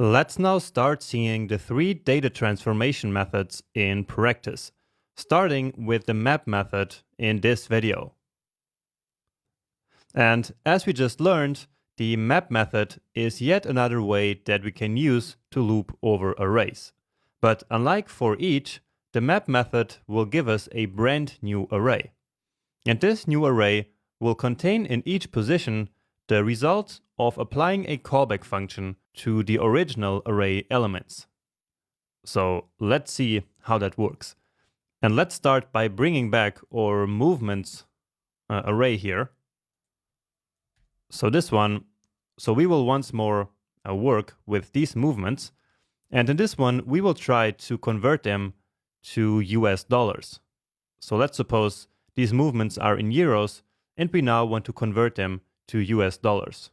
Let's now start seeing the three data transformation methods in practice, starting with the map method in this video. And as we just learned, the map method is yet another way that we can use to loop over arrays. But unlike for each, the map method will give us a brand new array. And this new array will contain in each position the result of applying a callback function to the original array elements. So let's see how that works. And let's start by bringing back our movements array here. So this one, so we will once more work with these movements. And in this one, we will try to convert them to US dollars. So let's suppose these movements are in euros and we now want to convert them to US dollars.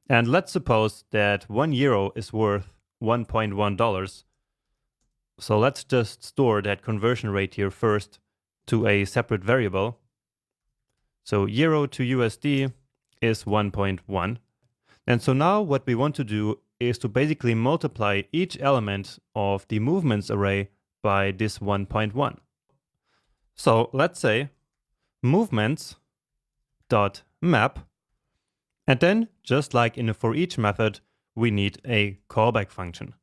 And let's suppose that 1 euro is worth $1.1. So let's just store that conversion rate here first to a separate variable. So euro to USD is 1.1. And so now what we want to do is to basically multiply each element of the movements array by this 1.1. So let's say movements.map. And then, just like in the for each method, we need a callback function.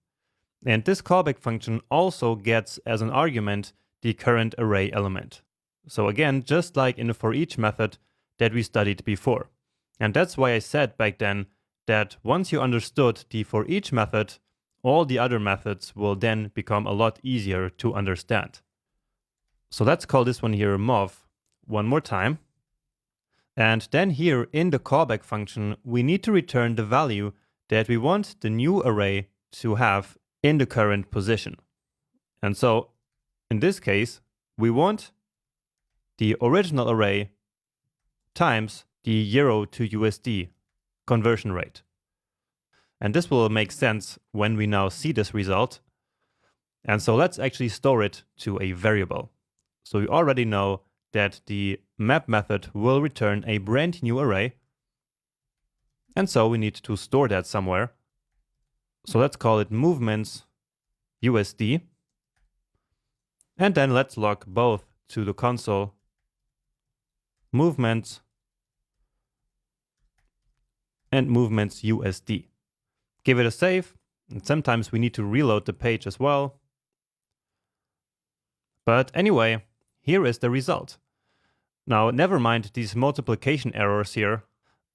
And this callback function also gets as an argument the current array element. So again, just like in the for each method that we studied before. And that's why I said back then that once you understood the for each method, all the other methods will then become a lot easier to understand. So let's call this one here mov one more time. And then here in the callback function, we need to return the value that we want the new array to have in the current position. And so in this case, we want the original array times the euro to USD conversion rate. And this will make sense when we now see this result. And so let's actually store it to a variable. So we already know that the map method will return a brand new array. And so we need to store that somewhere. So let's call it movements USD. And then let's log both to the console movements and movements USD. Give it a save. And sometimes we need to reload the page as well. But anyway, here is the result. Now, never mind these multiplication errors here.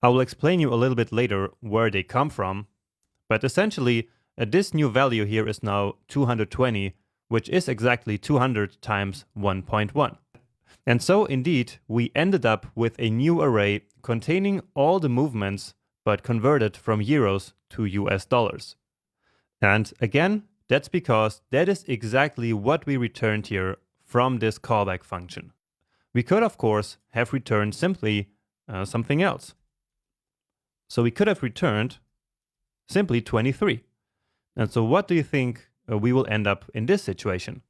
I will explain you a little bit later where they come from. But essentially, this new value here is now 220, which is exactly 200 times 1.1. And so indeed, we ended up with a new array containing all the movements, but converted from euros to US dollars. And again, that's because that is exactly what we returned here from this callback function. We could, of course, have returned simply something else. So we could have returned simply 23. And so what do you think we will end up in this situation?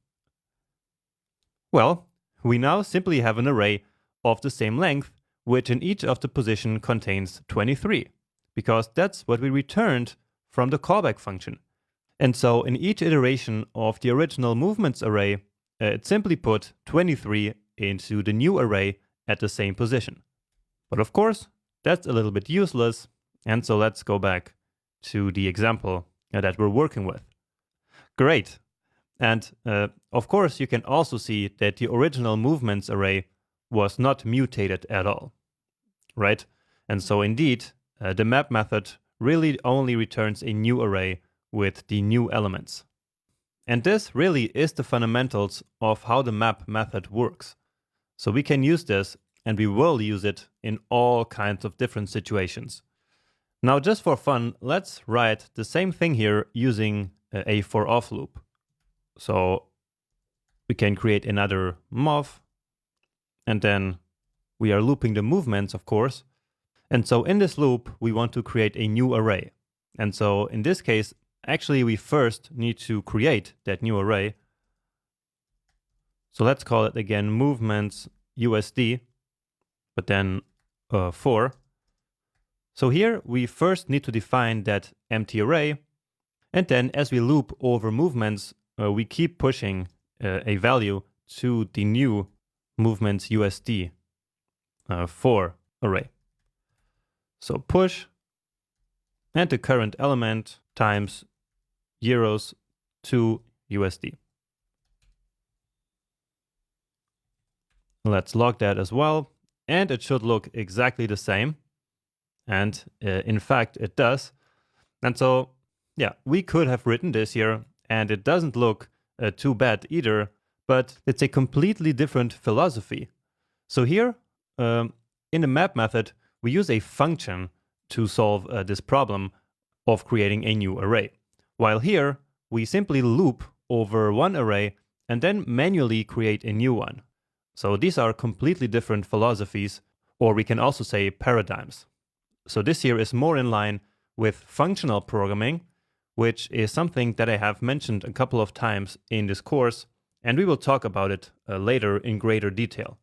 Well, we now simply have an array of the same length, which in each of the position contains 23, because that's what we returned from the callback function. And so in each iteration of the original movements array, it simply put 23 into the new array at the same position. But of course, that's a little bit useless. And so let's go back to the example that we're working with. Great. And of course, you can also see that the original movements array was not mutated at all, right? And so indeed, the map method really only returns a new array with the new elements. And this really is the fundamentals of how the map method works. So we can use this, and we will use it in all kinds of different situations. Now, just for fun, let's write the same thing here using a for-off loop. So we can create another mov, and then we are looping the movements, of course. And so in this loop, we want to create a new array. And so in this case, actually, we first need to create that new array. So let's call it again movements USD, but then for. So here we first need to define that empty array. And then as we loop over movements, we keep pushing a value to the new movements USD for array. So push and the current element times euros to USD. Let's log that as well, and it should look exactly the same. And in fact, it does. And so, yeah, we could have written this here, and it doesn't look too bad either, but it's a completely different philosophy. So here, in the map method, we use a function to solve this problem of creating a new array. While here, we simply loop over one array and then manually create a new one. So these are completely different philosophies, or we can also say paradigms. So this here is more in line with functional programming, which is something that I have mentioned a couple of times in this course, and we will talk about it later in greater detail.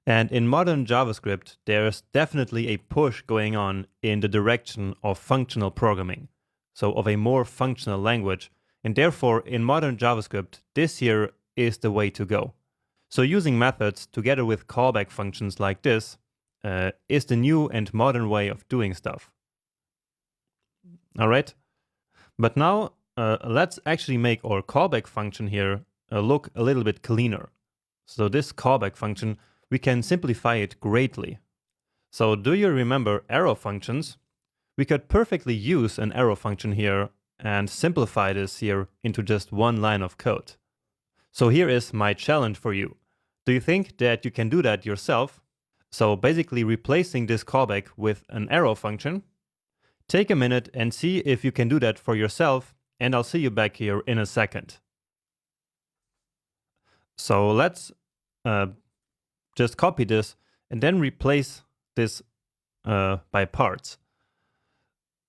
And in modern JavaScript, there's definitely a push going on in the direction of functional programming, so of a more functional language, and therefore in modern JavaScript, this here is the way to go. So using methods together with callback functions like this is the new and modern way of doing stuff. All right, but now let's actually make our callback function here look a little bit cleaner. So this callback function, we can simplify it greatly. So do you remember arrow functions? We could perfectly use an arrow function here and simplify this here into just one line of code. So here is my challenge for you. Do you think that you can do that yourself? So basically replacing this callback with an arrow function. Take a minute and see if you can do that for yourself, and I'll see you back here in a second. So let's just copy this and then replace this by parts.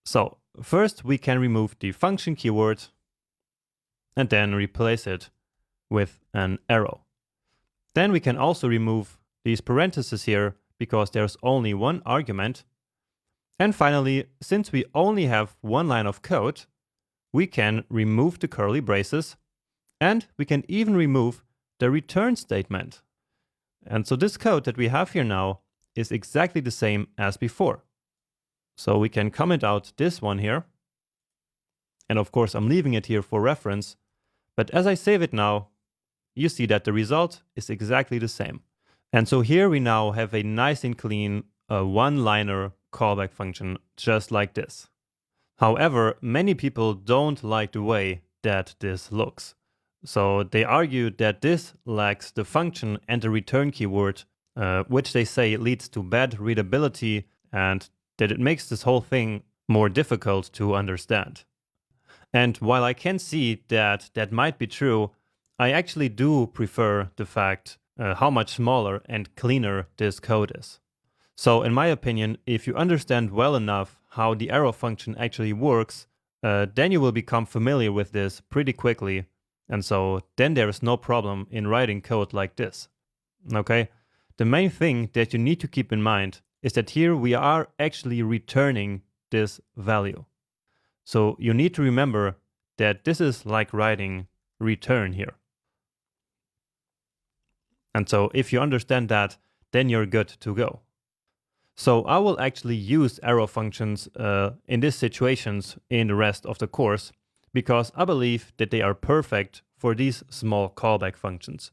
So first we can remove the function keyword and then replace it with an arrow. Then we can also remove these parentheses here because there's only one argument. And finally, since we only have one line of code, we can remove the curly braces and we can even remove the return statement. And so this code that we have here now is exactly the same as before. So we can comment out this one here. And of course, I'm leaving it here for reference. But as I save it now, you see that the result is exactly the same. And so here we now have a nice and clean one-liner callback function just like this. However, many people don't like the way that this looks. So they argue that this lacks the function and the return keyword, which they say leads to bad readability and that it makes this whole thing more difficult to understand. And while I can see that that might be true, I actually do prefer the fact how much smaller and cleaner this code is. So in my opinion, if you understand well enough how the arrow function actually works, then you will become familiar with this pretty quickly. And so then there is no problem in writing code like this. Okay? The main thing that you need to keep in mind is that here we are actually returning this value. So you need to remember that this is like writing return here. And so if you understand that, then you're good to go. So I will actually use arrow functions in these situations in the rest of the course because I believe that they are perfect for these small callback functions.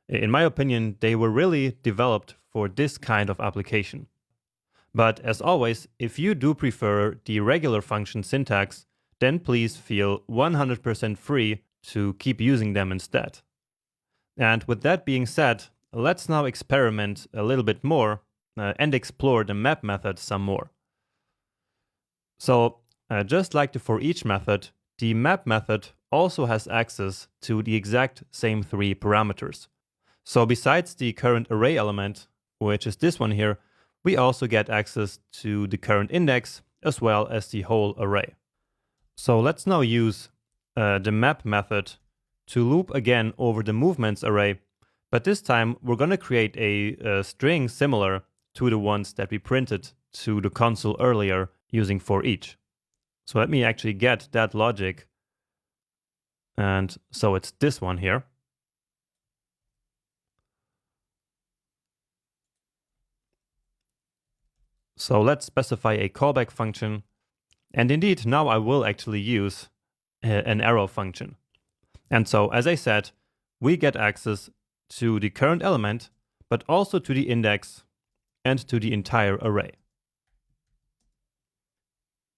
In my opinion, they were really developed for this kind of application. But as always, if you do prefer the regular function syntax, then please feel 100% free to keep using them instead. And with that being said, let's now experiment a little bit more and explore the map method some more. So just like the for each method, the map method also has access to the exact same three parameters. So besides the current array element, which is this one here, we also get access to the current index as well as the whole array. So let's now use the map method to loop again over the movements array, but this time we're going to create a string similar to the ones that we printed to the console earlier using for each. So let me actually get that logic. And so it's this one here. So let's specify a callback function. And indeed, now I will actually use an arrow function. And so, as I said, we get access to the current element, but also to the index and to the entire array.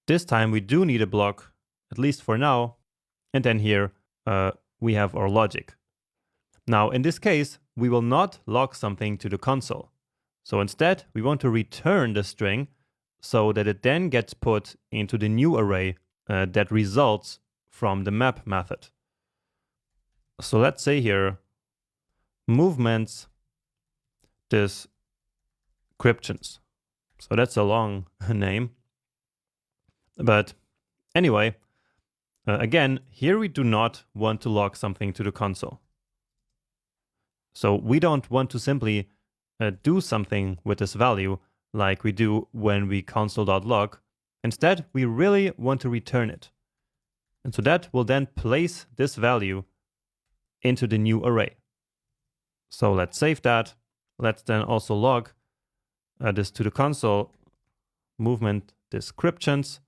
This time we do need a block, at least for now. And then here we have our logic. Now, in this case, we will not log something to the console. So instead, we want to return the string so that it then gets put into the new array that results from the map method. So let's say here, movements descriptions. So that's a long name. But anyway, again, here we do not want to log something to the console. So we don't want to simply do something with this value like we do when we console.log. Instead, we really want to return it. And so that will then place this value into the new array. So let's save that. Let's then also log this to the console, movement descriptions.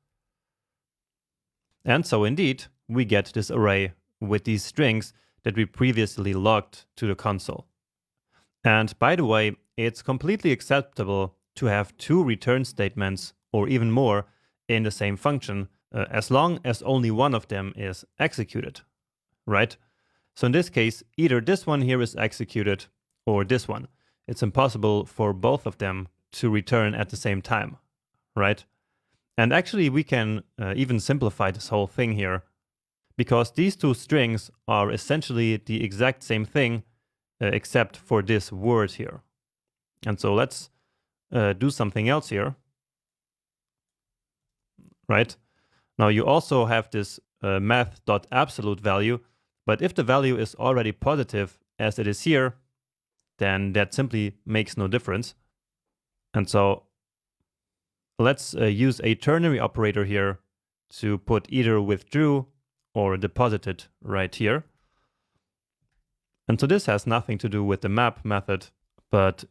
And so indeed, we get this array with these strings that we previously logged to the console. And by the way, it's completely acceptable to have two return statements or even more in the same function, as long as only one of them is executed, right? So in this case, either this one here is executed or this one. It's impossible for both of them to return at the same time, right? And actually, we can even simplify this whole thing here, because these two strings are essentially the exact same thing, except for this word here. And so let's do something else here, right? Now you also have this math.absolute value, but if the value is already positive, as it is here, then that simply makes no difference. And so let's use a ternary operator here to put either withdrew or deposited right here. And so this has nothing to do with the map method, but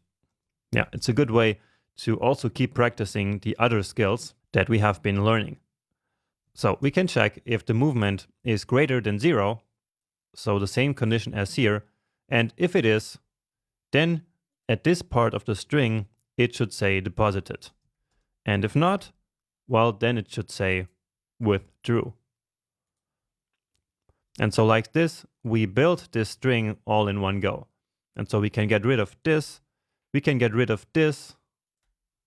yeah, it's a good way to also keep practicing the other skills that we have been learning. So we can check if the movement is greater than 0, so the same condition as here, and if it is, then at this part of the string, it should say deposited. And if not, well, then it should say withdrew. And so like this, we built this string all in one go. And so we can get rid of this, we can get rid of this,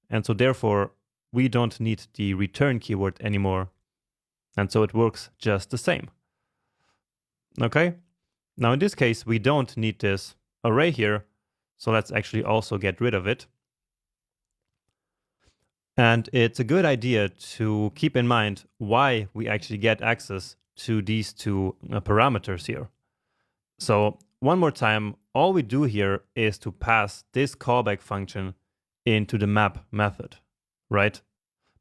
and so therefore we don't need the return keyword anymore. And so it works just the same. Okay, now in this case, we don't need this array here, so let's actually also get rid of it. And it's a good idea to keep in mind why we actually get access to these two parameters here. So one more time, all we do here is to pass this callback function into the map method, right?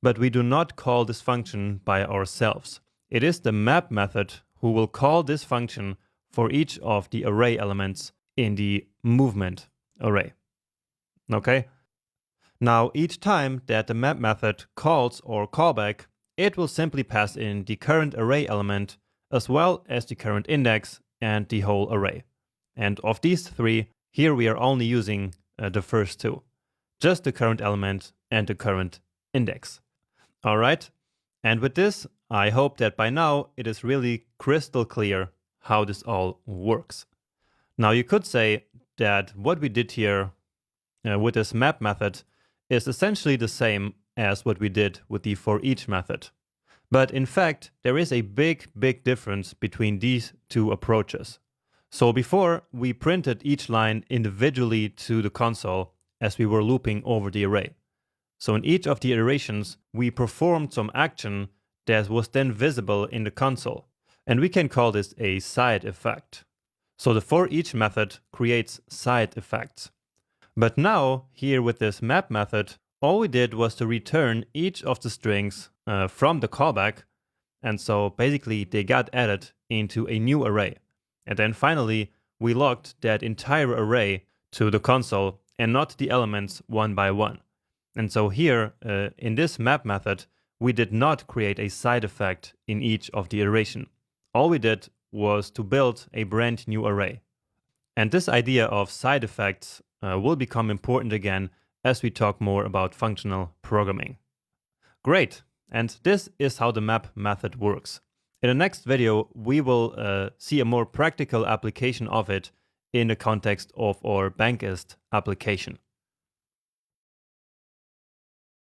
But we do not call this function by ourselves. It is the map method who will call this function for each of the array elements in the movement array. Okay? Now, each time that the map method calls or callback, it will simply pass in the current array element as well as the current index and the whole array. And of these three, here we are only using the first two, just the current element and the current index. All right, and with this, I hope that by now it is really crystal clear how this all works. Now you could say that what we did here with this map method is essentially the same as what we did with the for each method. But in fact, there is a big difference between these two approaches. So before, we printed each line individually to the console as we were looping over the array. So in each of the iterations, we performed some action that was then visible in the console. And we can call this a side effect. So the for each method creates side effects. But now, here with this map method, all we did was to return each of the strings from the callback, And so basically they got added into a new array. And then finally, we logged that entire array to the console and not the elements one by one. And so here, in this map method, we did not create a side effect in each of the iteration. All we did was to build a brand new array. And this idea of side effects will become important again as we talk more about functional programming. Great, and this is how the map method works. In the next video, we will see a more practical application of it in the context of our Bankist application.